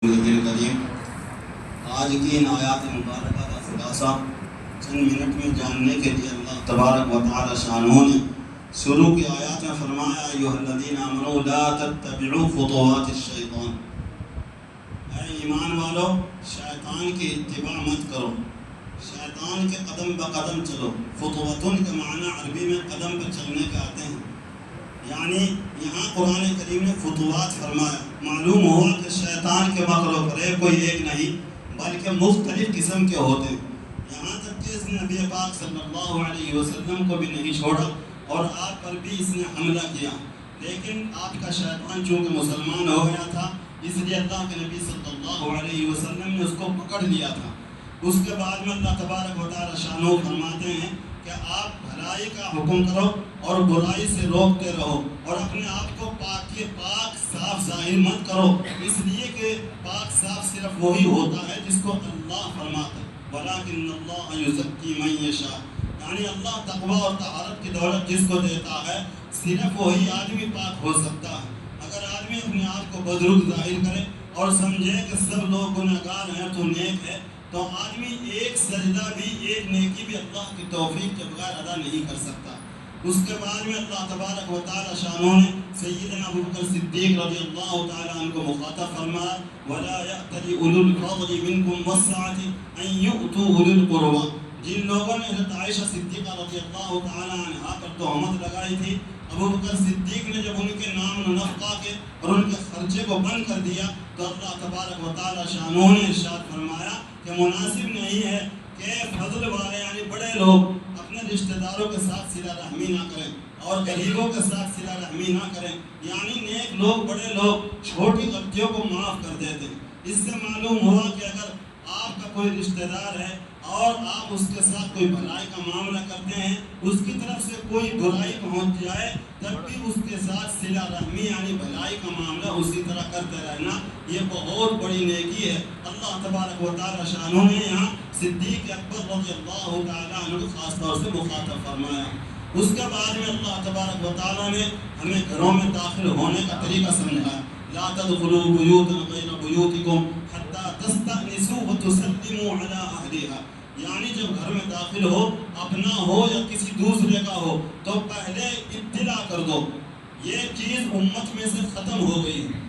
کریم آج کی ان آیات مبارکہ کا خلاصہ چند منٹ میں جاننے کے لیے اللہ تبارک و تعالی شانہ نے شروع کی آیات میں فرمایا ایھا الذین آمنوا لا تتبعوا خطوات الشیطان، اے ایمان والو شیطان کی اتباع مت کرو، شیطان کے قدم بقدم چلو۔ خطوتن کا معنی عربی میں قدم پر چلنے کے آتے ہیں، یعنی یہاں قرآن کریم نے خطوات فرمایا۔ معلوم ہوا کہ شیطان کے مکر و فریب کوئی ایک نہیں بلکہ مختلف قسم کے ہوتے ہیں، یہاں تک کہ اس نے نبی پاک صلی اللہ علیہ وسلم کو بھی نہیں چھوڑا اور آپ پر بھی اس نے حملہ کیا، لیکن آپ کا شیطان چونکہ مسلمان ہو گیا تھا اس لیے اللہ کے نبی صلی اللہ علیہ وسلم نے اس کو پکڑ لیا تھا۔ اس کے بعد میں اللہ تبارک و تعالی شانہ فرماتے ہیں کہ آپ بھلائی کا حکم کرو اور برائی سے روکتے رہو، اور اپنے آپ کو پاک صاف ظاہر مت کرو، اس لیے کہ پاک صاف صرف وہی ہوتا ہے جس کو اللہ فرماتا ہے، وَلَٰكِنَّ اللَّهَ يُزَكِّي مَن يَشَاءُ، یعنی اللہ تقویٰ اور طہارت کی دولت جس کو دیتا ہے صرف وہی آدمی پاک ہو سکتا ہے۔ اگر آدمی اپنے آپ کو بزرگ ظاہر کرے اور سمجھے کہ سب لوگ گنہگار ہیں تو نیک ہے، تو آدمی ایک سجدہ بھی ایک نیکی بھی اللہ کی توفیق کے بغیر ادا نہیں کر سکتا۔ اس کے بعد میں اللہ تبارک و تعالی شانہ نے سیدنا ابوبکر صدیق رضی اللہ تعالی عنہ کو مخاطب فرمایا وَلَا يَأْتَلِ أُولُو الْفَضْلِ مِنْكُمْ وَالسَّعَةِ أَنْ يُؤْتُوا أُولِي الْقُرْبَىٰ، جن لوگوں نے حضرت عائشہ صدیقہ رضی اللہ تعالی عنہا پر تہمت لگائی تھی، ابوبکر صدیق نے جب ان کے نام نفقہ کے اور ان کے خرچے کو بند کر دیا تو اللہ تبارک و تعالی شانہ نے ارشاد فرمایا کہ مناسب نہیں ہے کہ فضل والے یعنی بڑے لوگ اپنے رشتہ داروں کے ساتھ صلہ رحمی نہ کریں اور غریبوں کے ساتھ صلہ رحمی نہ کریں، یعنی نیک لوگ بڑے لوگ چھوٹی غلطیوں کو معاف کر دیتے ہیں۔ اس سے معلوم ہوا کہ اگر آپ کا کوئی رشتہ دار ہے اور آپ اس کے ساتھ کوئی بھلائی کا معاملہ کرتے ہیں، اس کی طرف سے کوئی برائی پہنچ جائے تب بھی اس کے ساتھ صلہ رحمی یعنی بھلائی کا معاملہ اسی طرح کرتے رہنا، یہ بہت بڑی نیکی ہے۔ اللہ تبارک و تعالی شانہ نے یہاں صدیق اکبر رضی اللہ تعالیٰ عنہ کو خاص طور سے مخاطب فرمایا۔ اس کے بعد میں اللہ تبارک و تعالیٰ نے ہمیں گھروں میں داخل ہونے کا طریقہ سمجھایا۔ لا تدخلوا بیوتا غیر بیوتکم حتی تستأنسوا وتسلموا علی اہلہا، یعنی جب گھر میں داخل ہو اپنا ہو یا کسی دوسرے کا ہو تو پہلے اطلاع کر دو۔ یہ چیز امت میں سے ختم ہو گئی ہے،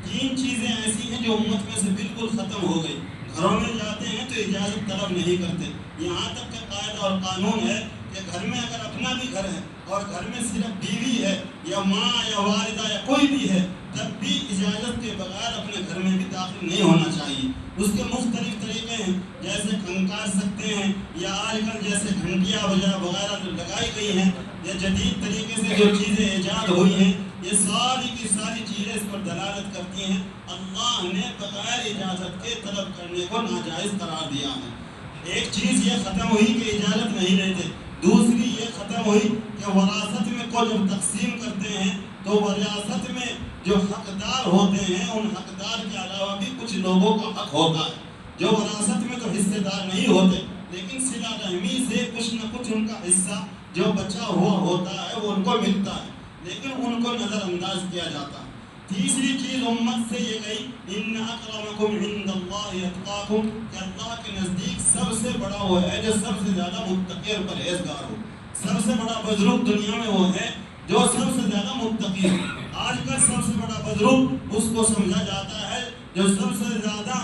تین چیزیں ایسی ہیں جو امت میں سے بالکل ختم ہو گئی۔ گھروں میں جاتے ہیں تو اجازت طلب نہیں کرتے، یہاں تک کہ قاعدہ اور قانون ہے کہ گھر میں اگر اپنا بھی گھر ہے اور گھر میں صرف بیوی ہے یا ماں یا والدہ یا کوئی بھی ہے تب بھی اجازت کے بغیر اپنے گھر میں بھی داخل نہیں ہونا چاہیے۔ اس کے مختلف طریقے ہیں، جیسے کھنکار سکتے ہیں یا آج کل جیسے گھنٹیاں وغیرہ لگائی گئی ہیں یا جدید طریقے سے جو چیزیں ایجاد ہوئی ہیں، یہ ساری کی ساری چیزیں اس پر دلالت کرتی ہیں اللہ نے بغیر اجازت کے طلب کرنے کو ناجائز قرار دیا ہے۔ ایک چیز یہ ختم ہوئی کہ اجازت نہیں لیتے، دوسری یہ ختم ہوئی کہ وراثت میں کو جب تقسیم کرتے ہیں تو وراثت میں جو حقدار ہوتے ہیں ان حقدار کے علاوہ بھی کچھ لوگوں کا حق ہوتا ہے جو وراثت میں تو حصے دار نہیں ہوتے، لیکن صلہ رحمی سے کچھ نہ کچھ ان کا حصہ جو بچا ہوا ہوتا ہے وہ ان کو ملتا ہے، لیکن ان کو نظر انداز کیا جاتا ہے۔ تیسری چیز امت سے یہ گئی ان اکرمکم عند اللہ اتقاکم، کہ اللہ کے نزدیک سب سے بڑا وہ ہے جو سب سے زیادہ متقی اور پرہیزگار ہو۔ سب سے بڑا بزرگ دنیا میں وہ ہے جو سب سے زیادہ متقی ہو۔ آج کل سب سے بڑا بزرگ اس کو سمجھا جاتا ہے جو سب سے زیادہ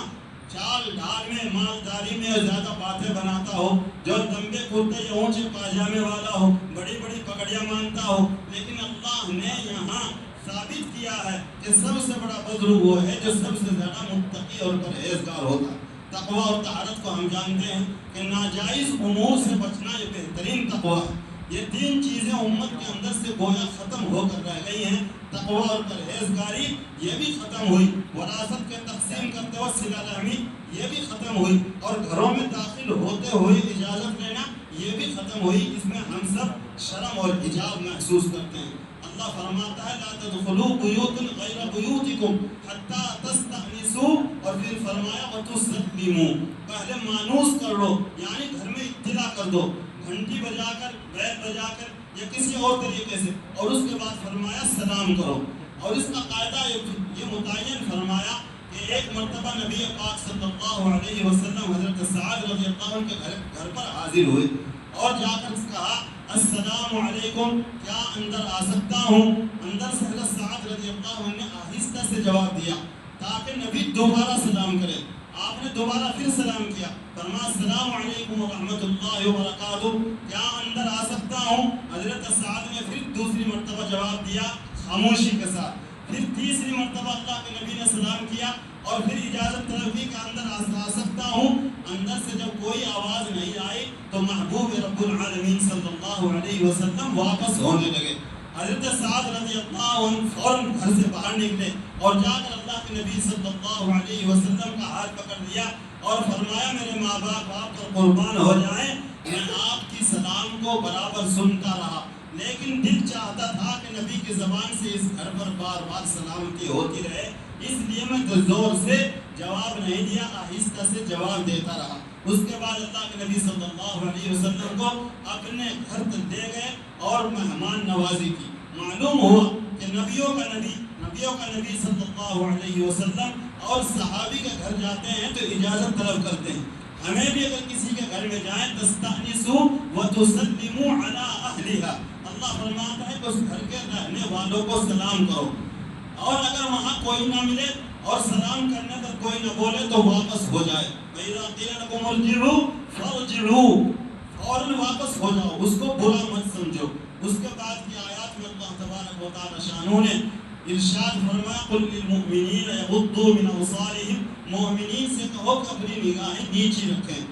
چال ڈھال میں مالداری میں زیادہ باتیں بناتا ہو، جو لمبے کرتے یا اونچے پاجامے والا ہو، بڑی بڑی پگڑیاں مانتا ہو، لیکن اللہ نے یہاں ثابت کیا ہے کہ سب سے بڑا بزرگ وہ ہے جو سب سے زیادہ متقی اور پرہیزگار ہوتا ہے۔ تقویٰ اور طہارت کو ہم جانتے ہیں کہ ناجائز امور سے بچنا یہ بہترین تقویٰ ہے۔ یہ تین چیزیں امت کے اندر سے گویا ختم ہو کر رہ گئی ہیں، تقویٰ اور پرہیزگاری یہ بھی ختم ہوئی، وراثت کے تقسیم کرتے وقت صلہ رحمی یہ بھی ختم ہوئی، اور گھروں میں داخل ہوتے ہوئے اجازت لینا یہ بھی ختم ہوئی۔ اس میں ہم سب شرم اور حجاب محسوس کرتے ہیں۔ اللہ فرماتا ہے لا تدخلوا بیوتا غیر بیوتکم حتی تستأنسوا، اور پھر فرمایا وتسلموا، پہلے مانوس کر لو یعنی گھر میں اطلاع کر دو، گھنٹی بجا کر بیل بجا کر یا کسی اور طریقے سے، اور اس کے بعد فرمایا سلام کرو، اور اس کا قاعدہ یہ متعین فرمایا کہ ایک مرتبہ نبی پاک صلی اللہ علیہ وسلم حضرت سعد رضی اللہ عنہ کے گھر پر حاضر ہوئے اور جا کر کہا السلام علیکم، کیا اندر آ سکتا ہوں؟ اندر سے حضرت سعد رضی اللہ عنہ نے آہستہ سے جواب دیا تاکہ نبی دوبارہ سلام کرے۔ آپ نے دوبارہ پھر سلام کیا، فرمایا السلام علیکم ورحمۃ اللہ وبرکاتہ، کیا اندر آ سکتا ہوں؟ حضرت سعد نے پھر دوسری مرتبہ جواب دیا خاموشی کے ساتھ۔ پھر تیسری مرتبہ اللہ کے نبی نے سلام کیا اور پھر اجازت طلب کی کہ اندر آ سکتا ہوں۔ اندر سے جب کوئی آواز نہیں آئی تو محبوب رب العالمین صلی اللہ علیہ وسلم واپس ہونے لگے۔ حضرت سعد رضی اللہ عنہ فوراً گھر سے باہر نکلے اور جا کر اللہ کے نبی صلی اللہ علیہ وسلم کا ہاتھ پکڑ لیا اور فرمایا میرے ماں باپ آپ پر قربان ہو جائیں، میں آپ کی سلام کو برابر سنتا رہا، لیکن دل چاہتا تھا کہ نبی کی زبان سے اس گھر پر بار بار سلامتی ہوتی رہے، اس لیے میں زور سے جواب نہیں دیا، آہستہ سے جواب دیتا رہا۔ اس کے بعد اللہ کے نبی صلی اللہ علیہ وسلم کو اپنے گھر تک لے گئے اور مہمان نوازی کی۔ معلوم ہوا کہ نبیوں کا نبی صلی اللہ علیہ وسلم اور صحابی کے گھر جاتے ہیں تو اجازت طلب کرتے ہیں۔ ہمیں بھی اگر کسی کے گھر میں جائیں تستأنسوا وتسلموا علی اہلھا، اللہ فرماتا ہے کہ اس گھر کے رہنے والوں کو سلام کرو، اور اگر وہاں کوئی نہ ملے اور سلام کرنے پر کوئی نہ بولے تو واپس ہو جائے۔ وَإِذَا قِيلَ لَكُمُ ارْجِعُوا فَارْجِعُوا، فوراً واپس ہو جاؤ، اس کو برا مت سمجھو۔ اس کے بعد کی آیات میں اللہ تبارک و تعالی شانہ نے ارشاد فرمایا قُلْ لِلْمُؤْمِنِينَ يَغُضُّوا مِنْ أَبْصَارِهِمْ، مومنین سے کہو کہ اپنی نگاہیں نیچی رکھیں۔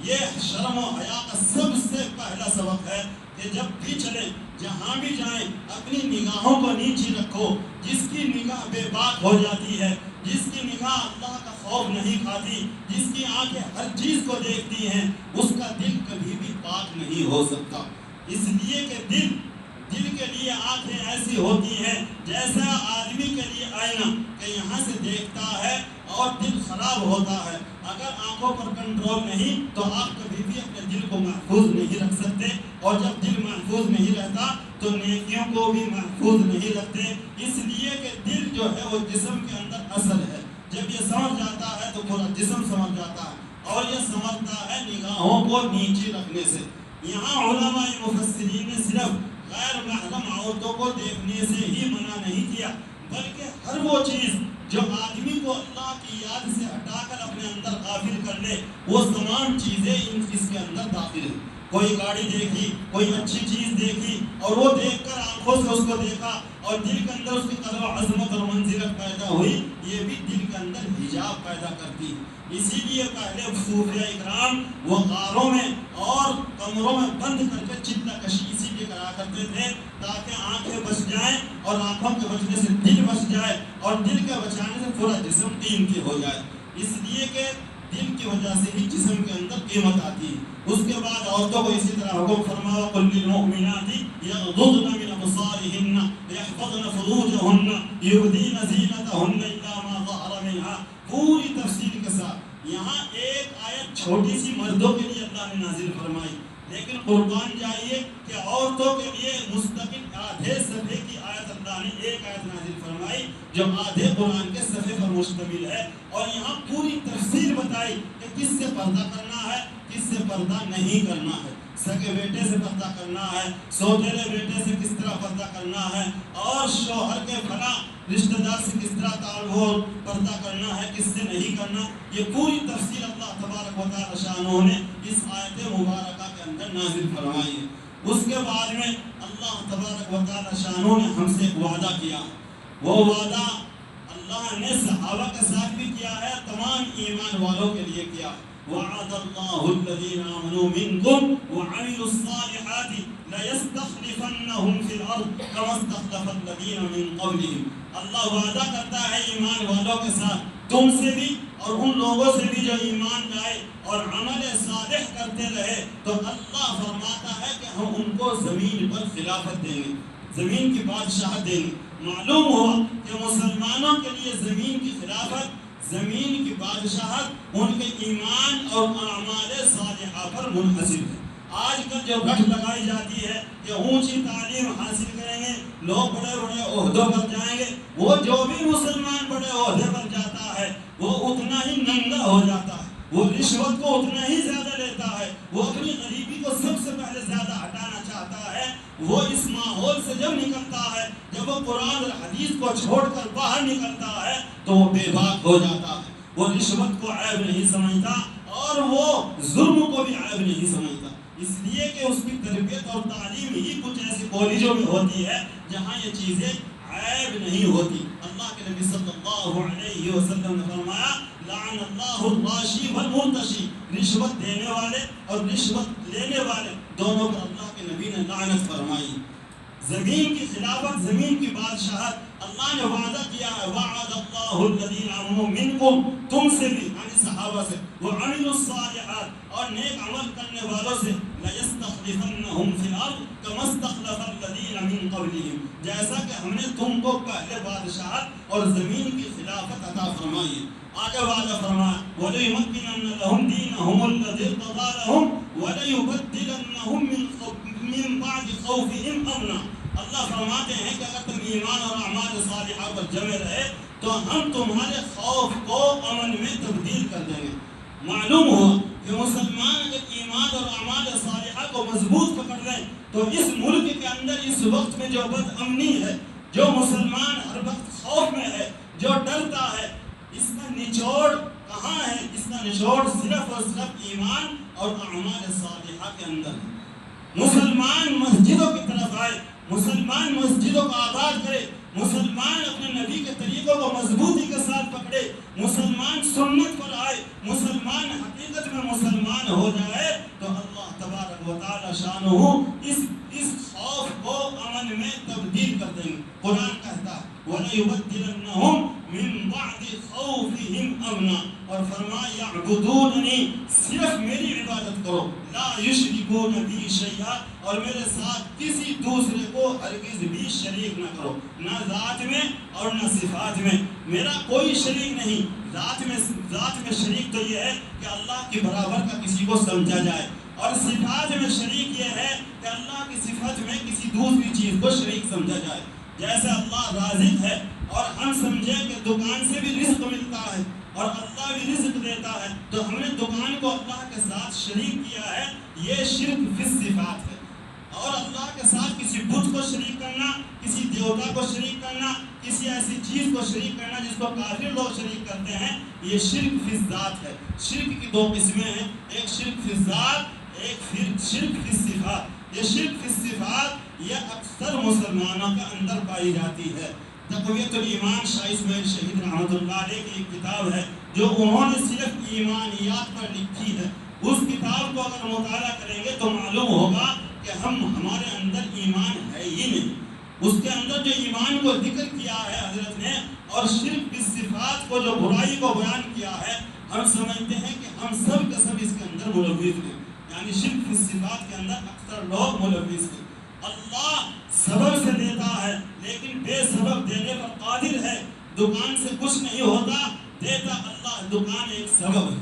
یہ شرم و حیا کا سب سے پہلا سبق ہے کہ جب بھی چلیں جہاں بھی جائیں اپنی نگاہوں کو نیچی رکھو۔ جس کی نگاہ بے باک ہو جاتی ہے، جس کی نگاہ اللہ کا خوف نہیں کھاتی، جس کی آنکھیں ہر چیز کو دیکھتی ہیں، اس کا دل کبھی بھی پاک نہیں ہو سکتا۔ اس لیے کہ دل کے لیے آنکھیں ایسی ہوتی ہیں جیسا آدمی کے لیے آئینہ کہ یہاں سے دیکھتا ہے اور دل خراب ہوتا ہے۔ اگر آنکھوں پر کنٹرول نہیں تو آپ کبھی بھی اپنے دل کو محفوظ نہیں رکھ سکتے، اور جب دل محفوظ نہیں رہتا تو نیکیوں کو بھی محفوظ نہیں رکھتے۔ اس لیے کہ دل جو ہے وہ جسم کے اندر اصل ہے، جب یہ سمجھ جاتا ہے تو پورا جسم سمجھ جاتا ہے، اور یہ سمجھتا ہے نگاہوں کو نیچے رکھنے سے۔ یہاں علماء مفسرین نے صرف غیر محرم عورتوں کو دیکھنے سے ہی منع نہیں کیا، بلکہ ہر وہ چیز جو آدمی کو اللہ کی یاد سے ہٹا کر اپنے اندر غافل کر لے، وہ تمام چیزیں اس کے اندر داخل ہیں۔ کوئی گاڑی دیکھی، کوئی اچھی چیز دیکھی اور وہ دیکھ کر آنکھوں سے اس کو دیکھا اور دل کے اندر اس کی قدر و عظمت اور منزلت پیدا ہوئی، یہ بھی دل کے اندر حجاب پیدا کرتی ہے۔ اسی لیے پہلے صوفیہ اکرام وہ غاروں میں اور کمروں میں بند کر کے چتا کشی اسی لیے کرا کرتے تھے تاکہ آنکھیں بچ جائیں، اور آنکھوں کے بچنے سے دل بچ جائے، اور دل کے بچانے سے پورا جسم قیمتی ہو جائے۔ اس لیے کہ دل کی وجہ سے ہی جسم کے اندر قیمت آتی ہے۔ اس کے بعد عورتوں کو اسی طرح حکم فرمایا قُلْ لِلْمُؤْمِنَاتِ يَغْضُضْنَ مِنْ أَبْصَارِهِنَّ وَيَحْفَظْنَ فُرُوجَهُنَّ يُبْدِينَ زِينَتَهُنَّ إِلَّا مَا ظَهَرَ مِنْهَا، پوری تفصیل کے ساتھ۔ یہاں ایک آیت چھوٹی سی مردوں کے لیے اللہ نے نازل فرمائی، لیکن قربان جائیے کہ عورتوں کے لیے مستقل آدھے صفحے کی آیت اللہ نے ایک آیت نازل فرمائی جو آدھے قرآن کے صفحے پر مشتمل ہے، اور یہاں پوری تفصیل بتائی کہ کس سے پردہ کرنا ہے، کس سے پردہ نہیں کرنا ہے، سگے بیٹے سے پردہ کرنا ہے، سوتیلے بیٹے سے کس طرح پردہ کرنا ہے، اور شوہر کے فلاں رشتہ دار سے کس طرح تعلق پردہ کرنا ہے، کس سے نہیں کرنا، یہ پوری تفصیل اللہ تبارک و تعالی شانہ نے اس آیت مبارکہ کے اندر نازل فرمائی ہے۔ اس کے بعد میں اللہ تبارک و تعالی شانہ نے ہم سے ایک وعدہ کیا، وہ وعدہ اللہ نے صحابہ کے ساتھ بھی کیا ہے، تمام ایمان والوں کے لیے کیا۔ وعد اللہ الذین آمنوا منکم وعملوا الصالحات لَيَسْتَخْلِفَنَّهُمْ فِي الْأَرْضِ كَمَا اسْتَخْلَفَ الَّذِينَ مِنْ قَبْلِهِمْ۔ اللہ وعدہ کرتا ہے ایمان والوں کے ساتھ، تم سے بھی اور ان لوگوں سے بھی جو ایمان لائے اور عمل صالح کرتے رہے، تو اللہ فرماتا ہے کہ ہم ان کو زمین پر خلافت دیں گے، زمین کی بادشاہت دیں گے۔ معلوم ہوا کہ مسلمانوں کے لیے زمین کی خلافت، زمین کی بادشاہت ان کے ایمان اور اعمال صالحہ پر منحصر ہے۔ آج کل جو گٹھ لگائی جاتی ہے کہ اونچی تعلیم حاصل کریں گے، لوگ بڑے بڑے عہدوں پر جائیں گے، وہ جو بھی مسلمان بڑے عہدے پر جاتا ہے وہ اتنا ہی ننگا ہو جاتا ہے، وہ رشوت کو اتنا ہی زیادہ لیتا ہے، وہ اپنی غریبی کو سب سے پہلے زیادہ ہٹانا چاہتا ہے۔ وہ اس ماحول سے جب نکلتا ہے، جب وہ قرآن اور حدیث کو چھوڑ کر باہر نکلتا ہے تو وہ بے باک ہو جاتا ہے۔ وہ رشوت کو عیب نہیں سمجھتا اور وہ ظلم کو بھی عیب نہیں سمجھتا، اس لیے کہ اس کی تربیت اور تعلیم ہی کچھ ایسی کالجوں میں ہوتی ہے جہاں یہ چیزیں عیب نہیں ہوتی۔ اللہ کے نبی صلی اللہ علیہ وسلم نے فرمایا لعن اللہ الراشی والمرتشی، رشوت دینے والے اور رشوت لینے والے دونوں پر اللہ کے نبی نے لعنت فرمائی۔ زمین کی خلافت، زمین کی بادشاہت اللہ نے وعدہ کیا ہے، وعد اللہ الذین آمنوا منکم، تم سے بھی یعنی صحابہ سے، وعملوا الصالحات اور نیک عمل کرنے والوں سے، لَيَسْتَخْلِفَنَّهُمْ فِي الْأَرْضِ كَمَا اسْتَخْلَفَ الَّذِينَ مِن قَبْلِهِمْ، جیسا کہ ہم نے تم کو پہلے بادشاہت اور زمین کی خلافت عطا فرمائی ہے۔ آگے وعدہ فرمایا وَلَيُمَكِّنَنَّ لَهُمْ دِينَهُمُ الَّذِي ارْتَضَىٰ لَهُمْ وَلَيُبَدِّلَنَّهُم مِّن بَعْدِ خَوْفِهِمْ أَمْنًا۔ اللہ فرماتے ہیں کہ اگر تم ایمان اور اعمال صالحہ پر جمے رہے تو ہم تمہارے خوف کو امن میں تبدیل کر دیں گے۔ معلوم ہوا کہ مسلمان اگر ایمان اور اعمال صالحہ کو مضبوط پکڑ لیں تو اس ملک کے اندر اس وقت میں جو بد امنی ہے، جو مسلمان ہر وقت خوف میں ہے، جو ڈرتا ہے، اس کا نچوڑ کہاں ہے؟ اس کا نچوڑ صرف اور صرف ایمان اور اعمال صالحہ کے اندر ہے۔ مسلمان مسجدوں کی طرف آئے، مسلمان مسجدوں کو آباد کرے، مسلمان اپنے نبی کے طریقوں کو مضبوطی کے ساتھ پکڑے، مسلمان سنت پر آئے، مسلمان حقیقت میں مسلمان ہو جائے تو اللہ تبارک و تعالی شانہ اس خوف کو امن میں تبدیل کر دیں گے۔ قرآن کہتا ہے وَلَيُبَدِّلَنَّهُمْ مِن بَعْدِ خَوْفِهِمْ أَمْنًا، اور فرمایا یعبدوننی، صرف میری عبادت کرو، لا یشرکون بی شیئا، اور میرے ساتھ کسی دوسرے کو ہرگز بھی شریک نہ کرو، نہ ذات میں اور نہ صفات میں، میرا کوئی شریک نہیں۔ ذات میں شریک تو یہ ہے کہ اللہ کی برابر کا کسی کو سمجھا جائے، اور صفات میں شریک یہ ہے کہ اللہ کی صفت میں کسی دوسری چیز کو شریک سمجھا جائے۔ جیسے اللہ رازق ہے اور ہم سمجھیں کہ دکان سے بھی رزق ملتا ہے اور اللہ بھی رزق دیتا ہے، تو ہم نے دکان کو اللہ کے ساتھ شریک کیا ہے، یہ شرک فی الصفات ہے۔ اور اللہ کے ساتھ کسی بت کو شریک کرنا، کسی دیوتا کو شریک کرنا، کسی ایسی چیز کو شریک کرنا جس کو کافر لوگ شریک کرتے ہیں، یہ شرک فی الذات ہے۔ شرک کی دو قسمیں ہیں، ایک شرک فی الذات، ایک شرک فی الصفات۔ یہ شرک فی الصفات یہ اکثر مسلمانوں کے اندر پائی جاتی ہے۔ تقویت الایمان شاہ اسماعیل شہید رحمۃ اللہ علیہ کی ایک کتاب ہے جو انہوں نے صرف ایمانیات پر لکھی ہے، اس کتاب کو اگر مطالعہ کریں گے تو معلوم ہوگا کہ ہمارے اندر ایمان ہے ہی نہیں۔ اس کے اندر جو ایمان کو ذکر کیا ہے حضرت نے، اور شرک بالصفات کو جو برائی کو بیان کیا ہے، ہم سمجھتے ہیں کہ ہم سب کے سب اس کے اندر ملوث ہیں، یعنی شرک بالصفات کے اندر اکثر لوگ ملوث ہیں۔ اللہ سبب سے دیتا ہے لیکن بے سبب دینے پر قادر ہے، دکان سے کچھ نہیں ہوتا، دیتا اللہ، دکان ایک سبب ہے۔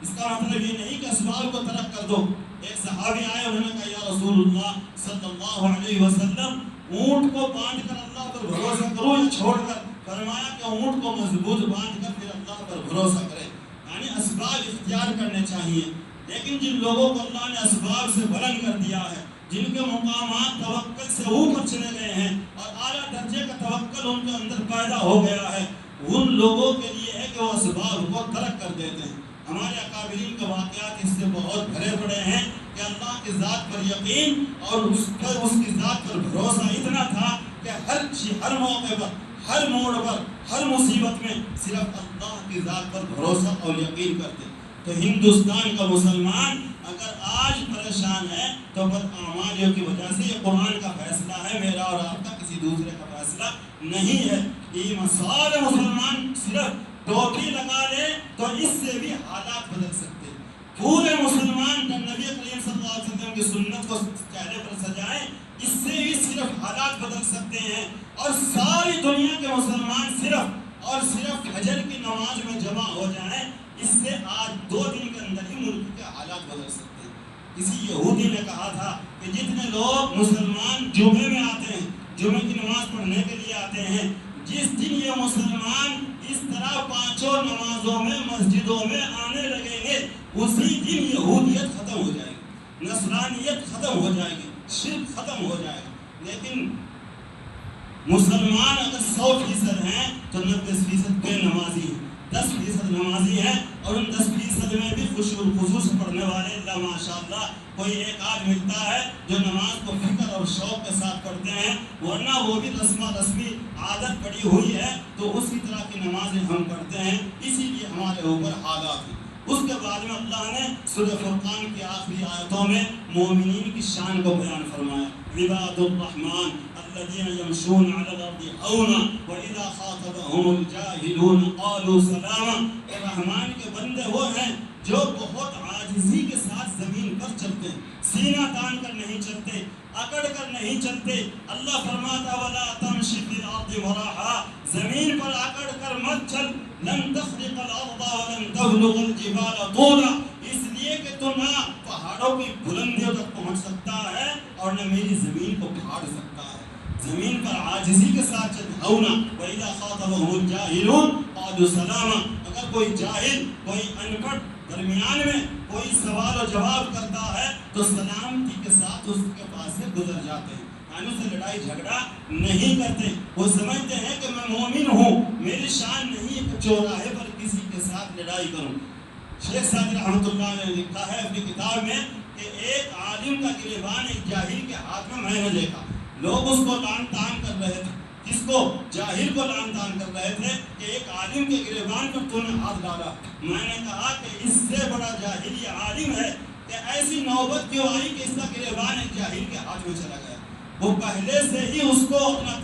اس کا مطلب یہ نہیں کہ اسباب کو ترک کر دو۔ ایک صحابی آئے، انہوں نے کہا یا رسول اللہ صلی اللہ علیہ وسلم، اونٹ کو باندھ کر اللہ پر بھروسہ کرو یا چھوڑ کر؟ فرمایا کہ اونٹ کو مضبوط باندھ کر پھر اللہ پر بھروسہ کرے، یعنی اسباب اختیار کرنے چاہیے۔ لیکن جن لوگوں کو اللہ نے اسباب سے بلند کر دیا ہے، جن کے مقامات توکل سے اوپر چلے گئے ہیں اور اعلیٰ درجے کا توکل ان کے اندر پیدا ہو گیا ہے، ان لوگوں کے لیے ہے کہ وہ اسباب کو ترک کر دیتے ہیں۔ ہمارے اکابرین کے واقعات اس سے بہت بھرے پڑے ہیں کہ اللہ کی ذات پر یقین اور اس کی ذات پر بھروسہ اتنا تھا کہ ہر موقع پر، ہر موڑ پر، ہر مصیبت میں صرف اللہ کی ذات پر بھروسہ اور یقین کرتے۔ تو ہندوستان کا مسلمان اگر آج پریشان ہے تو بداعمالیوں کی وجہ سے، یہ قرآن کا فیصلہ ہے، میرا اور آپ کا کسی دوسرے کا فیصلہ نہیں ہے۔ یہ سارے مسلمان صرف ٹوپی لگا لے تو اس سے بھی حالات بدل سکتے ہیں۔ پورے مسلمان نبی کریم صلی اللہ علیہ وسلم کی سنت کو چہرے پر سجائیں، اس سے بھی صرف حالات بدل سکتے ہیں۔ اور ساری دنیا کے مسلمان صرف اور صرف فجر کی نماز میں جمع ہو جائیں، اس سے آج 2 دن کے اندر ہی ملک کے حالات بدل سکتے ہیں۔ کسی یہودی نے کہا تھا کہ جتنے لوگ مسلمان جمعے میں آتے ہیں، جمعے کی نماز پڑھنے کے لیے آتے ہیں، جس دن یہ مسلمان اس طرح پانچوں نمازوں میں مسجدوں میں آنے لگیں گے، اسی دن یہودیت ختم ہو جائے گی، نصرانیت ختم ہو جائے گی، شرک ختم ہو جائے گا۔ لیکن مسلمان اگر 100% ہیں تو 90% بے نمازی ہیں، 10% نمازی ہیں، اور ان 10% میں بھی خصوص سے پڑھنے والے اللہ ماشاءاللہ کوئی ایک آدھ ملتا ہے جو نماز کو فکر اور شوق کے ساتھ پڑھتے ہیں، ورنہ وہ بھی رسمی عادت پڑی ہوئی ہے تو اسی طرح کی نمازیں ہم پڑھتے ہیں، اسی لیے ہمارے اوپر حالات ہیں۔ اس کے بعد میں اللہ نے سورہ فرقان کی آخری آیتوں میں مومنین کی شان کو بیان فرمایا، عباد الرحمن الذین یمشون علی الارض ہونا واذا خاطبهم الجاہلون قالوا سلاما۔ رحمان کے بندے وہ ہیں جو بہت عاجزی کے ساتھ زمین پر چلتے ہیں، سینہ تان کر نہیں چلتے، اکڑ کر نہیں چلتے۔ اللہ فرماتا ولا تمشی فی الارض مرحا، زمین پر اکڑ کر مت چل، لن تخرق الارض ولن تبلغ الجبال طولا، اس لیے کہ تو نہ پہاڑوں کی بلندیوں تک پہنچ سکتا ہے اور نہ میری زمین کو پھاڑ سکتا ہے۔ زمین پر عاجزی کے ساتھ چل، ہونا وَإِذَا خَاطَبَهُمُ الْجَاهِلُونَ قَالُوا سَلَامًا، اگر کوئی جاہل، کوئی ان پڑھ درمیان میں کوئی سوال و جواب کرتا ہے تو سلامتی کے ساتھ اس کے پاس سے گزر جاتے ہیں، یعنی اس سے لڑائی جھگڑا نہیں کرتے۔ وہ سمجھتے ہیں کہ میں مومن ہوں، میری شان نہیں ہے کہ چوراہے پر کسی کے ساتھ لڑائی کروں۔ شیخ سعدی رحمۃ اللہ نے لکھا ہے اپنی کتاب میں کہ ایک عالم کا گریبان ایک جاہل کے ہاتھ میں نے دیکھا، لوگ اس کو لعن طعن کر رہے تھے، کس کو؟ جاہل کو لعن طعن کر رہے تھے کہ ایک عالم کے گریبان پر تو نے ہاتھ ڈالا۔ میں نے کہا کہ اس سے بڑا جاہل یہ عالم ہے کہ ایسی نوبت کیوں آئی کہ اس کا گریبان ایک جاہل کے ہاتھ میں چلا گیا۔ وہ پہلے سے ہی اس کو اپنا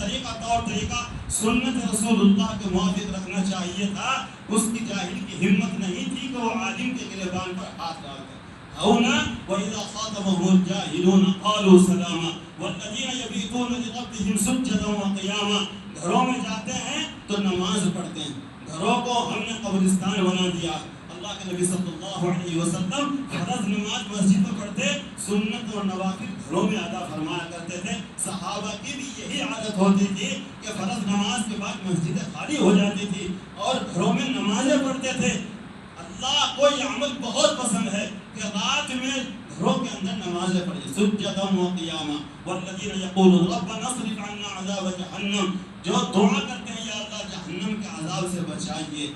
طور طریقہ سنت رسول اللہ کے موافق رکھنا چاہیے تھا، اس کی جاہل کی ہمت نہیں تھی کہ وہ عالم کے گریبان پر ہاتھ ڈال دے۔ ہونا وَإِذَا خَاطَبَهُمُ الْجَاهِلُونَ قَالُوا سَلَامًا وَالَّذِينَ يَبِيتُونَ لِرَبِّهِمْ سُجَّدًا وَقِيَامًا، گھروں میں جاتے ہیں تو نماز پڑھتے ہیں، گھروں کو ہم نے قبرستان بنا دیا۔ اللہ کے نبی صلی اللہ علیہ وسلم فرض نماز مسجد میں پڑھتے، سنت اور نوافل گھروں میں ادا فرمایا کرتے تھے۔ صحابہ کی بھی یہی عادت ہوتی تھی کہ فرض نماز کے بعد مسجدیں خالی ہو جاتی تھی اور گھروں میں نمازیں پڑھتے تھے۔ اللہ کو یہ عمل بہت پسند ہے کہ رات میں گھروں کے اندر نمازیں پڑھیں، سجدًا وقیاما والذین یقولون ربنا اصرف عنا عذاب جہنم، جو دعا کرتے ہیں یا اللہ جہنم کے عذاب سے بچائیے،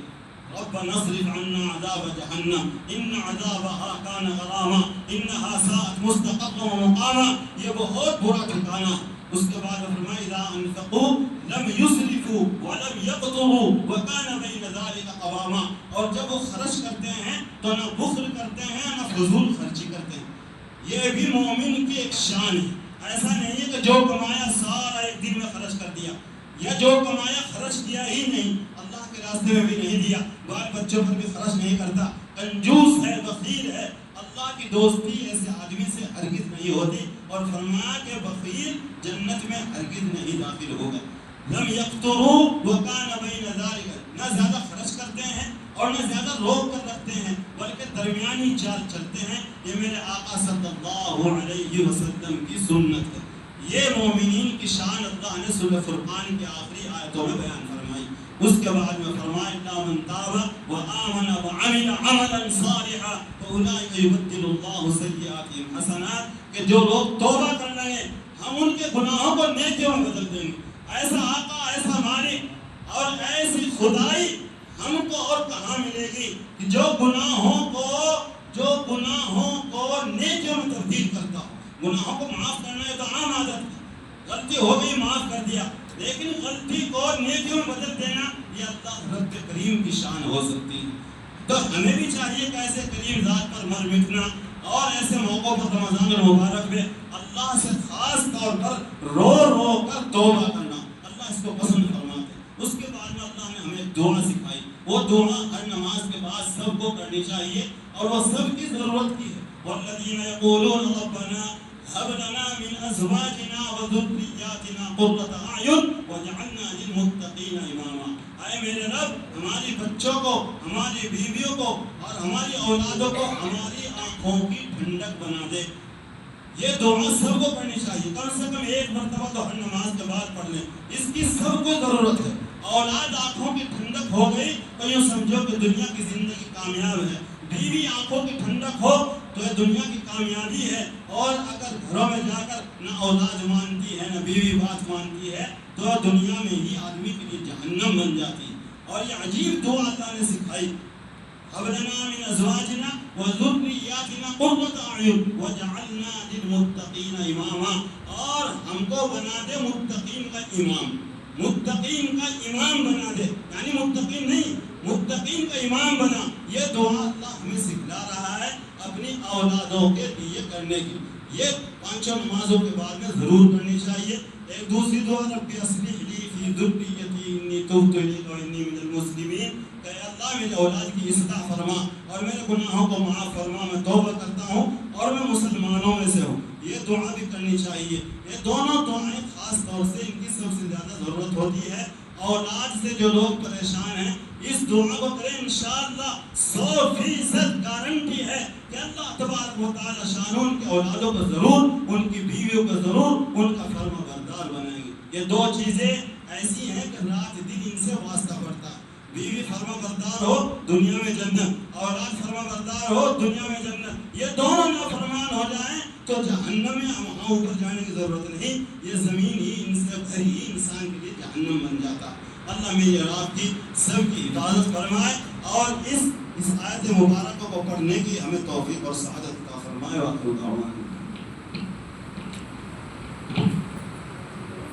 ربنا اصرف عنا عذاب جہنم ان عذابها کان غراما انها ساءت مستقرا ومقاما، یہ بہت برا ٹھکانہ۔ اس کے بعد فرمایا اذا انفقوا لم يسرفوا ولم يقتروا وكان بين ذلك قواما، اور جب وہ خرچ کرتے ہیں تو نہ بخل کرتے ہیں نہ فضول خرچی کرتے ہیں۔ یہ بھی مومن کی ایک شان ہے، ایسا نہیں ہے کہ جو کمایا سارا ایک دن میں خرچ کر دیا، یا جو کمایا خرچ کیا ہی نہیں، اللہ کے راستے میں بھی نہیں دیا، بال بچوں پر بھی خرچ نہیں کرتا، کنجوس ہے، بخیل ہے۔ اللہ کی دوستی ایسے آدمی سے ہرگز نہیں ہوتی، اور فرمایا کہ بخیل جنت میں ہرگز نہیں داخل ہوگا۔ لم یقتروا وکان بین ذلک، نہ زیادہ خرچ کرتے ہیں اور نہ زیادہ روک کر رکھتے ہیں، بلکہ درمیانی چال چلتے ہیں۔ یہ میرے آقا صلی اللہ علیہ وسلم کی سنت ہے۔ یہ مومنین کی شان اللہ نے سورہ فرقان کی آخری آیتوں میں بیان فرمائی۔ اس کے بعد میں فرمایا الا من تاب وآمن وعمل عملا صالحا فاولئک یبدل اللہ سیئاتہم حسنات، کہ جو لوگ توبہ کر لیں ہم ان کے گناہوں کو نیکیوں میں بدل دیں گے۔ ایسا آقا، ایسا مالک اور ایسی خدائی ہم کو اور کہاں ملے گی کہ جو گناہوں کو نیکیوں میں تبدیل کرتا ہو۔ گناہوں کو معاف کرنا ہے تو عام عادت ہے، غلطی ہو گئی معاف کر دیا، لیکن غلطی کو نیکیوں میں بدل دینا یہ اللہ رب کریم کی شان ہو سکتی ہے۔ تو ہمیں بھی چاہیے کہ ایسے کریم ذات پر مر مٹنا اور ایسے موقعوں پر رمضان المبارک میں اللہ سے خاص طور پر رو رو کر توبہ کرنا، اللہ اس کو پسند فرماتے ہیں۔ اس کے بعد میں اللہ نے ہمیں دعا سکھائی، وہ دعا ہر نماز کے بعد سب کو کرنی چاہیے اور وہ سب کی ضرورت کی ہے۔ والذین یقولون ربنا هب لنا من ازواجنا وذرياتنا قرة اعین واجعلنا للمتقین اماما، اے میرے رب ہماری بچوں کو، ہماری بیویوں کو اور ہماری اولادوں کو ہماری آنکھوں کی ٹھنڈک بنا دے۔ یہ دعا سب کو پڑھنی چاہیے، کم سے کم ایک مرتبہ تو ہر نماز کے بعد پڑھ لیں، اس کی سب کو ضرورت ہے۔ اولاد آنکھوں کی ٹھنڈک ہو گئی تو یوں سمجھو کہ دنیا کی زندگی کامیاب ہے. بیوی آنکھوں کی ٹھنڈک ہو تو یہ دنیا کی کامیابی ہے. اور اگر گھروں میں جا کر نہ اولاد مانتی ہے نہ بیوی بات مانتی ہے تو دنیا میں ہی آدمی کے لیے جہنم بن جاتی ہے. اور یہ عجیب دعا اللہ نے سکھائی، هب لنا من ازواجنا وذرياتنا قرة اعین وجعلنا للمتقین اماما. اور ہم کو بنا دے متقین کا امام، متقین کا امام بنا دے، یعنی متقین نہیں، متقین کا امام بنا. یہ دعا اللہ ہمیں سکھلا رہا ہے اپنی اولادوں کے لیے کرنے کی. یہ پانچوں نمازوں کے بعد میں ضرور کرنی چاہیے. ایک دوسری دعا رب اصلح لی فی ذریتی انی تبت الیک وانی من المسلمین، کہ اللہ میرے اولاد کی اصلاح فرما اور میرے گناہوں کو معاف فرما، میں توبہ کرتا ہوں اور میں مسلمانوں میں سے ہوں. یہ دعا بھی کرنی چاہیے. یہ دونوں دعائیں خاص طور سے ان کی سب سے زیادہ ضرورت ہوتی ہے. اولاد سے جو لوگ پریشان ہیں اس دعا کو کریں، انشاءاللہ 100% گارنٹی ہے کہ اللہ تبارک و تعالی شان ان کے اولادوں کو ضرور، ان کی بیویوں کو ضرور ان کا فرما بردار بنائیں گے. یہ دو چیزیں ایسی ہیں کہ رات دن ان سے واسطہ پڑتا ہے. بیوی فرما بردار ہو دنیا میں جنت، اولاد فرما بردار ہو دنیا میں جنت. یہ دونوں نافرمان ہو جائیں تو جہنم میں وہاں اوپر جانے کی ضرورت نہیں، یہ زمین ہی ان سے بھری ہی انسان کے لیے جہنم بن جاتا. اللہ میری اور آپ کی سب کی حفاظت فرمائے اور اس آیت مبارکہ کو پڑھنے کی ہمیں توفیق اور سعادت عطا فرمائے.